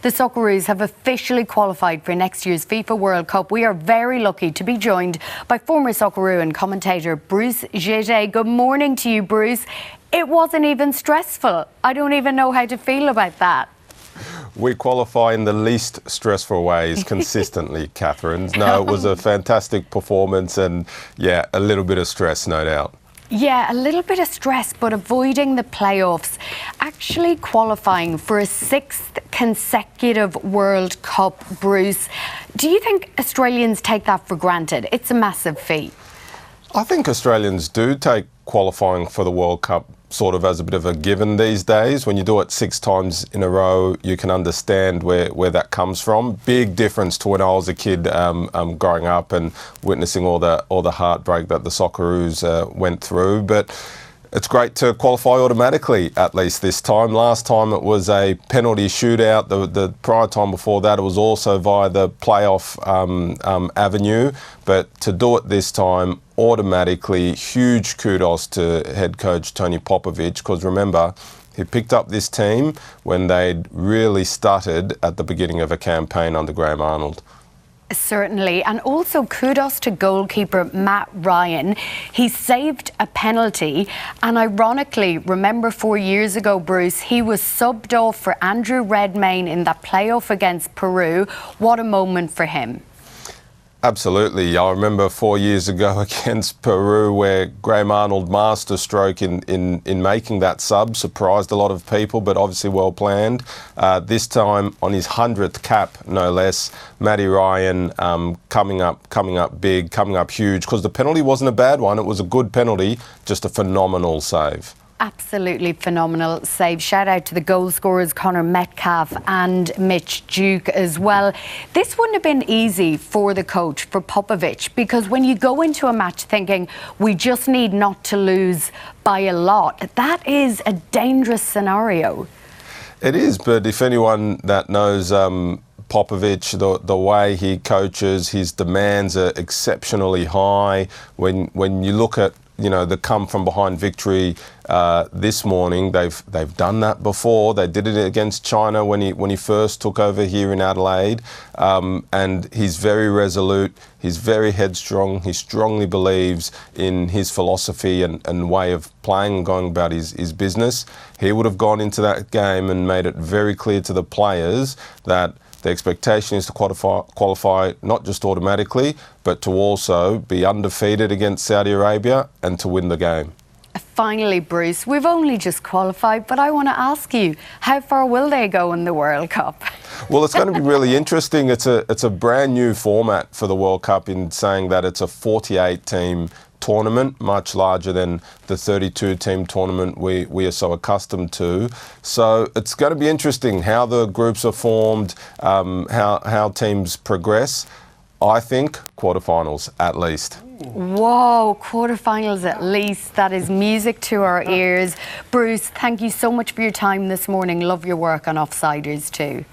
The Socceroos have officially qualified for next year's FIFA World Cup. We are very lucky to be joined by former Socceroo and commentator Bruce Djite. Good morning to you, Bruce. It wasn't even stressful. I don't even know how to feel about that. We qualify in the least stressful ways consistently, Catherine. No, it was a fantastic performance and, yeah, a little bit of stress, no doubt. Yeah, a little bit of stress, but avoiding the playoffs. Actually qualifying for a 6th consecutive World Cup, Bruce. Do you think Australians take that for granted? It's a massive feat. I think Australians do take qualifying for the World Cup sort of as a bit of a given these days. When you do it 6 times in a row, you can understand where that comes from. Big difference to when I was a kid growing up and witnessing all the heartbreak that the Socceroos went through. But it's great to qualify automatically, at least this time. Last time it was a penalty shootout. The prior time before that, it was also via the playoff avenue. But to do it this time, automatically, huge kudos to head coach Tony Popovic, because remember, he picked up this team when they'd really stuttered at the beginning of a campaign under Graham Arnold. Certainly, and also kudos to goalkeeper Matt Ryan. He saved a penalty, and ironically, remember 4 years ago, Bruce, he was subbed off for Andrew Redmayne in that playoff against Peru. What a moment for him. Absolutely. I remember 4 years ago against Peru where Graham Arnold masterstroke in making that sub surprised a lot of people, but obviously well planned. This time on his 100th cap, no less, Matty Ryan coming up big, coming up huge, because the penalty wasn't a bad one. It was a good penalty, just a phenomenal save. Absolutely phenomenal save. Shout out to the goal scorers, Metcalfe and Mitch as well. This wouldn't have been easy for the coach, for Popovic, because when you go into a match thinking we just need not to lose by a lot, that is a dangerous scenario. It is, but if anyone that knows Popovic, the way he coaches, his demands are exceptionally high. When you look at the come from behind victory this morning, they've done that before. They did it against China when he first took over here in Adelaide, and he's very resolute. He's very headstrong. He strongly believes in his philosophy and way of playing and going about his business. He would have gone into that game and made it very clear to the players that the expectation is to qualify not just automatically, but to also be undefeated against Saudi Arabia and to win the game. Finally, Bruce, we've only just qualified, but I want to ask you, how far will they go in the World Cup? Well, it's going to be really interesting. It's a brand new format for the World Cup in saying that it's a 48-team tournament, much larger than the 32-team tournament we are so accustomed to. So it's going to be interesting how the groups are formed, how teams progress. I think quarterfinals at least. Whoa, quarterfinals at least. That is music to our ears. Bruce, thank you so much for your time this morning. Love your work on Offsiders too.